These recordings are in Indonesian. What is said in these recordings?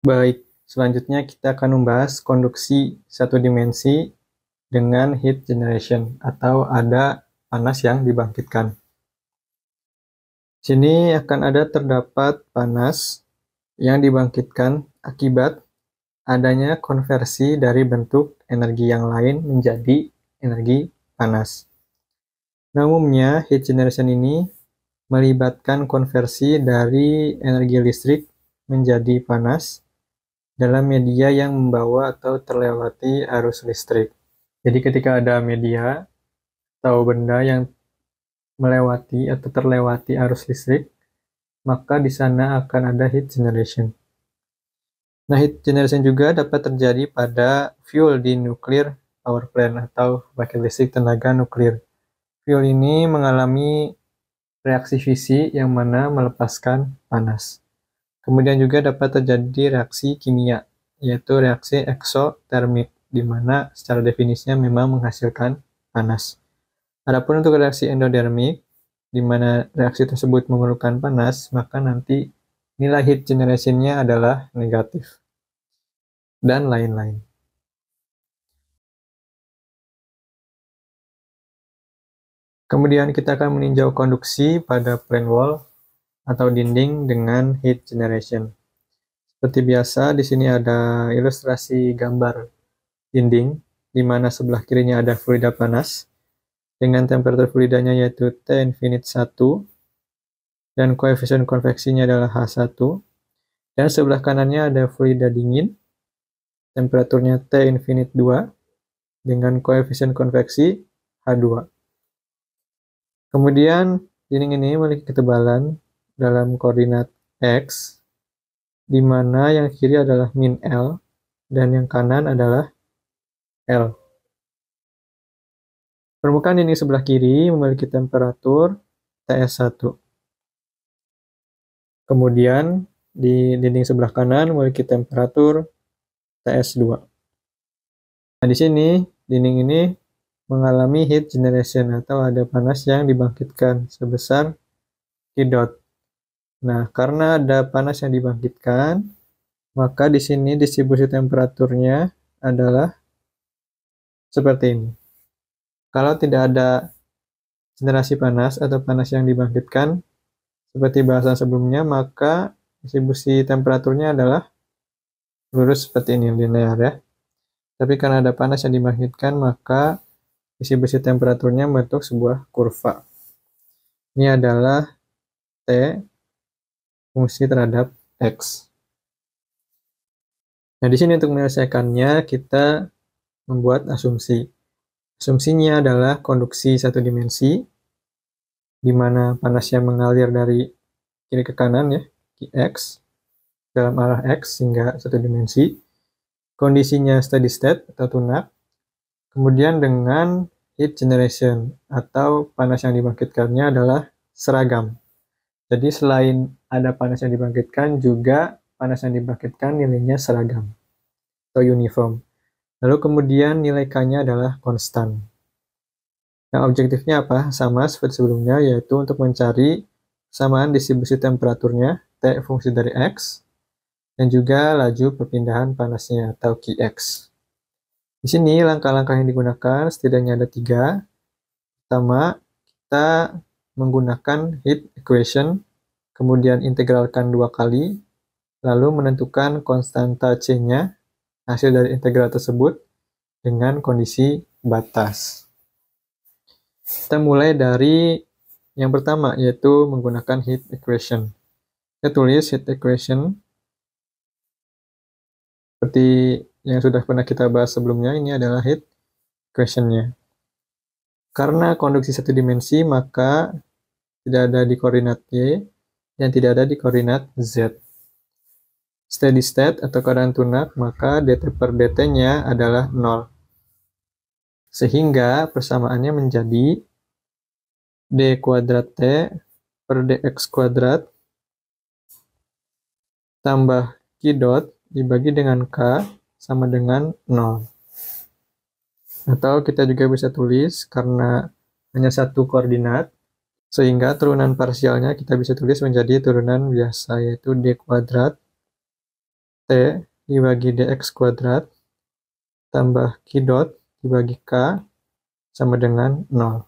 Baik, selanjutnya kita akan membahas konduksi satu dimensi dengan heat generation atau ada panas yang dibangkitkan. Sini akan ada terdapat panas yang dibangkitkan akibat adanya konversi dari bentuk energi yang lain menjadi energi panas. Nah, umumnya heat generation ini melibatkan konversi dari energi listrik menjadi panas dalam media yang membawa atau terlewati arus listrik. Jadi ketika ada media atau benda yang melewati atau terlewati arus listrik, maka di sana akan ada heat generation. Nah, heat generation juga dapat terjadi pada fuel di nuclear power plant atau pembangkit listrik tenaga nuklir. Fuel ini mengalami reaksi fisi yang mana melepaskan panas. Kemudian juga dapat terjadi reaksi kimia, yaitu reaksi eksotermik, di mana secara definisinya memang menghasilkan panas. Adapun untuk reaksi endodermik, di mana reaksi tersebut memerlukan panas, maka nanti nilai heat generation-nya adalah negatif, dan lain-lain. Kemudian kita akan meninjau konduksi pada plane wall atau dinding dengan heat generation. Seperti biasa, di sini ada ilustrasi gambar dinding, di mana sebelah kirinya ada fluida panas, dengan temperatur fluidanya yaitu T infinite 1, dan koefisien konveksinya adalah H1, dan sebelah kanannya ada fluida dingin, temperaturnya T infinite 2, dengan koefisien konveksi H2. Kemudian, dinding ini memiliki ketebalan dalam koordinat X, di mana yang kiri adalah min L, dan yang kanan adalah L. Permukaan dinding sebelah kiri memiliki temperatur TS1. Kemudian, di dinding sebelah kanan memiliki temperatur TS2. Nah, di sini, dinding ini mengalami heat generation atau ada panas yang dibangkitkan sebesar Q dot. Nah, karena ada panas yang dibangkitkan, maka di sini distribusi temperaturnya adalah seperti ini. Kalau tidak ada generasi panas atau panas yang dibangkitkan, seperti bahasan sebelumnya, maka distribusi temperaturnya adalah lurus seperti ini, linear ya. Tapi karena ada panas yang dibangkitkan, maka distribusi temperaturnya membentuk sebuah kurva. Ini adalah T fungsi terhadap X. Nah, di sini untuk menyelesaikannya, kita membuat asumsi. Asumsinya adalah konduksi satu dimensi, di mana panasnya mengalir dari kiri ke kanan ya, X, dalam arah X hingga satu dimensi. Kondisinya steady state atau tunak. Kemudian dengan heat generation atau panas yang dibangkitkannya adalah seragam. Jadi selain ada panas yang dibangkitkan, juga panas yang dibangkitkan nilainya seragam atau uniform. Lalu kemudian nilai K-nya adalah konstan. Nah, objektifnya apa? Sama seperti sebelumnya, yaitu untuk mencari kesamaan distribusi temperaturnya, T fungsi dari X, dan juga laju perpindahan panasnya atau Qx. Di sini langkah-langkah yang digunakan setidaknya ada 3. Pertama, kita menggunakan heat equation, kemudian integralkan 2 kali, lalu menentukan konstanta C-nya, hasil dari integral tersebut, dengan kondisi batas. Kita mulai dari yang pertama, yaitu menggunakan heat equation. Kita tulis heat equation seperti yang sudah pernah kita bahas sebelumnya. Ini adalah heat equation-nya. Karena konduksi satu dimensi, maka tidak ada di koordinat Y dan tidak ada di koordinat Z. Steady state atau keadaan tunak, maka dt per dt-nya adalah 0. Sehingga persamaannya menjadi d kuadrat T per dx kuadrat tambah Q dot dibagi dengan K sama dengan 0. Atau kita juga bisa tulis karena hanya satu koordinat, sehingga turunan parsialnya kita bisa tulis menjadi turunan biasa, yaitu d kuadrat dibagi dx kuadrat tambah q dot dibagi k sama dengan 0.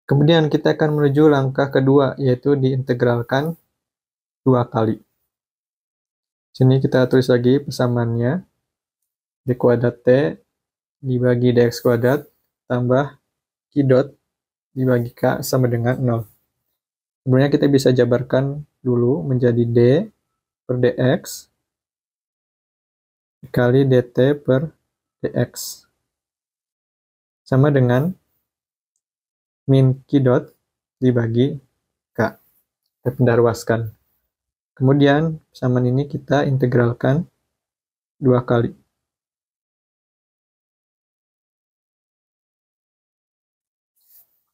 Kemudian kita akan menuju langkah kedua, yaitu diintegralkan 2 kali. Sini kita tulis lagi persamaannya. D kuadrat T dibagi dx kuadrat tambah q dot dibagi k sama dengan 0. Sebenarnya kita bisa jabarkan dulu menjadi D per dx dikali dt per dx sama dengan min q dot dibagi k. Kita pendaruaskan. Kemudian persamaan ini kita integralkan 2 kali.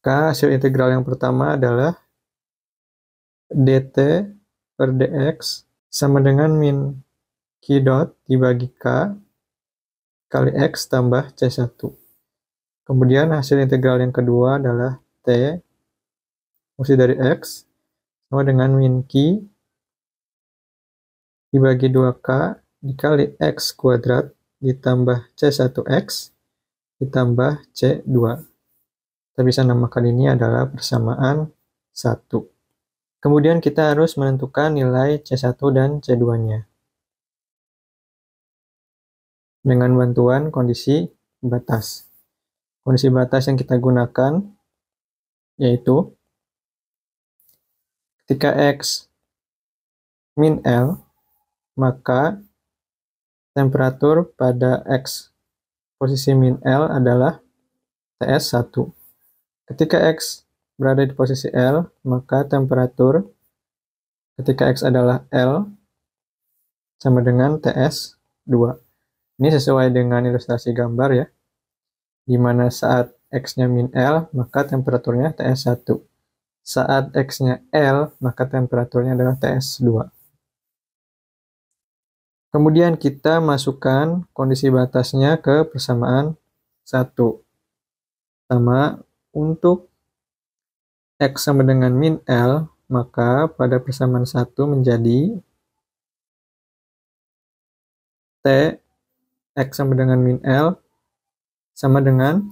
Maka hasil integral yang pertama adalah dt per dx sama dengan min q dot dibagi k kali x tambah c1. Kemudian hasil integral yang kedua adalah t fungsi dari x sama dengan min q dibagi 2k dikali x kuadrat ditambah c1x ditambah c2. Kita bisa namakan ini adalah persamaan 1. Kemudian kita harus menentukan nilai C1 dan C2-nya. Dengan bantuan kondisi batas. Kondisi batas yang kita gunakan yaitu ketika X min L, maka temperatur pada X posisi min L adalah TS1. Ketika X berada di posisi L, maka temperatur ketika X adalah L sama dengan TS2. Ini sesuai dengan ilustrasi gambar ya, di mana saat X-nya min L, maka temperaturnya TS1. Saat X-nya L, maka temperaturnya adalah TS2. Kemudian kita masukkan kondisi batasnya ke persamaan 1. Pertama, untuk X sama dengan min L, maka pada persamaan 1 menjadi T X sama dengan min L sama dengan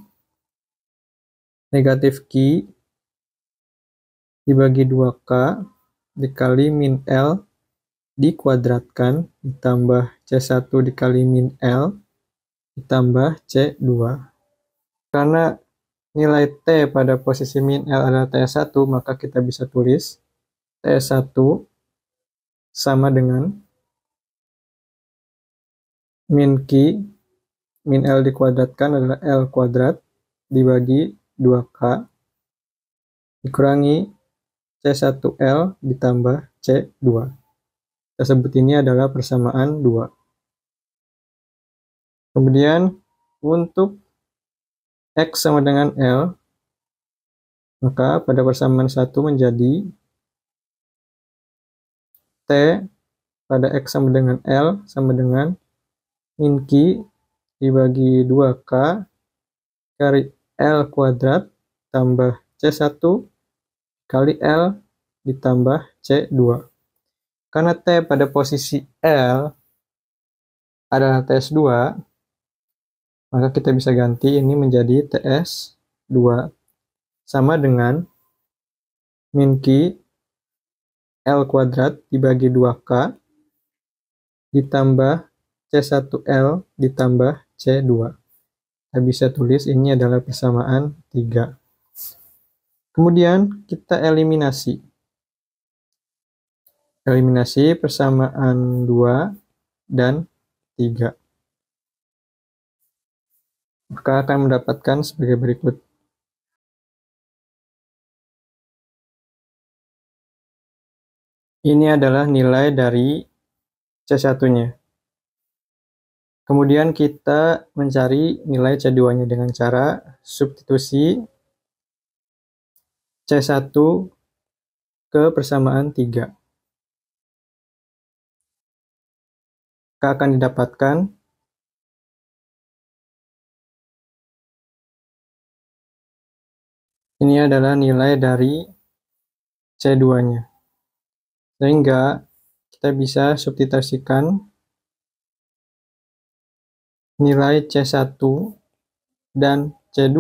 negatif Q dibagi 2K dikali min L dikuadratkan ditambah C1 dikali min L ditambah C2. Karena nilai T pada posisi min L adalah T1, maka kita bisa tulis T1 sama dengan min Q, min L dikuadratkan adalah L kuadrat dibagi 2K dikurangi C1L ditambah C2. Kita sebut ini adalah persamaan 2. Kemudian untuk X sama dengan L, maka pada persamaan 1 menjadi T pada X sama dengan L sama dengan min Q dibagi 2K kali L kuadrat tambah C1 kali L ditambah C2. Karena T pada posisi L adalah TS2, maka kita bisa ganti ini menjadi TS2 sama dengan min Q L kuadrat dibagi 2K ditambah C1L ditambah C2. Kita bisa tulis ini adalah persamaan 3. Kemudian kita eliminasi. Eliminasi persamaan 2 dan 3. Maka akan mendapatkan sebagai berikut. Ini adalah nilai dari C1-nya. Kemudian kita mencari nilai C2-nya dengan cara substitusi C1 ke persamaan 3. Maka akan didapatkan ini adalah nilai dari C2-nya. Sehingga kita bisa substitusikan nilai C1 dan C2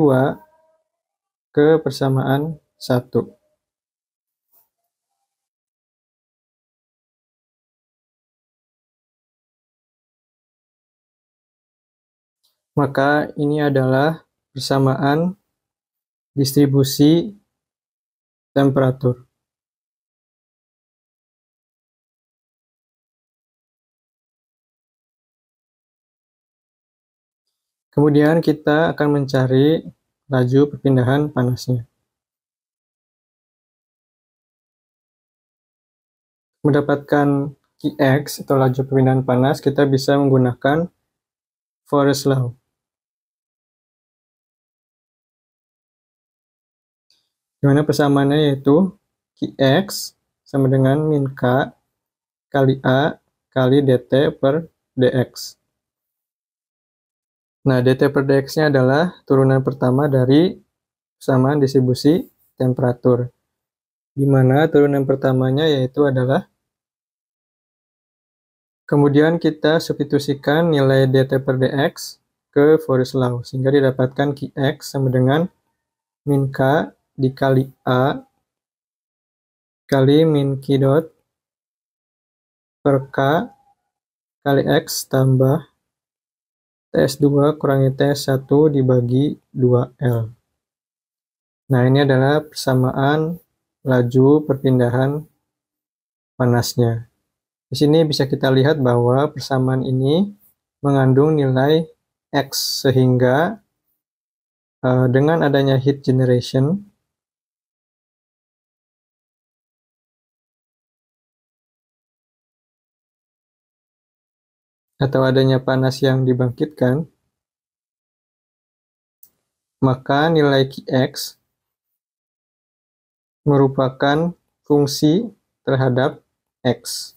ke persamaan 1. Maka ini adalah persamaan distribusi temperatur. Kemudian kita akan mencari laju perpindahan panasnya. Mendapatkan Qx atau laju perpindahan panas, kita bisa menggunakan Fourier Law. Di mana persamaannya yaitu Qx sama dengan min K kali A kali dt per dx. Nah, dt per dx-nya adalah turunan pertama dari persamaan distribusi temperatur, di mana turunan pertamanya yaitu adalah, kemudian kita substitusikan nilai dt per dx ke Fourier Law, sehingga didapatkan Qx sama dengan min K dikali A kali min Q dot per K kali X tambah TS2 kurangi TS1 dibagi 2L. Nah, ini adalah persamaan laju perpindahan panasnya. Di sini bisa kita lihat bahwa persamaan ini mengandung nilai X, sehingga dengan adanya heat generation, atau adanya panas yang dibangkitkan, maka nilai Qx merupakan fungsi terhadap X.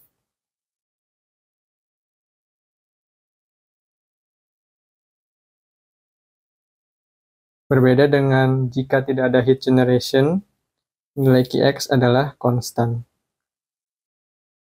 Berbeda dengan jika tidak ada heat generation, nilai Qx adalah konstan.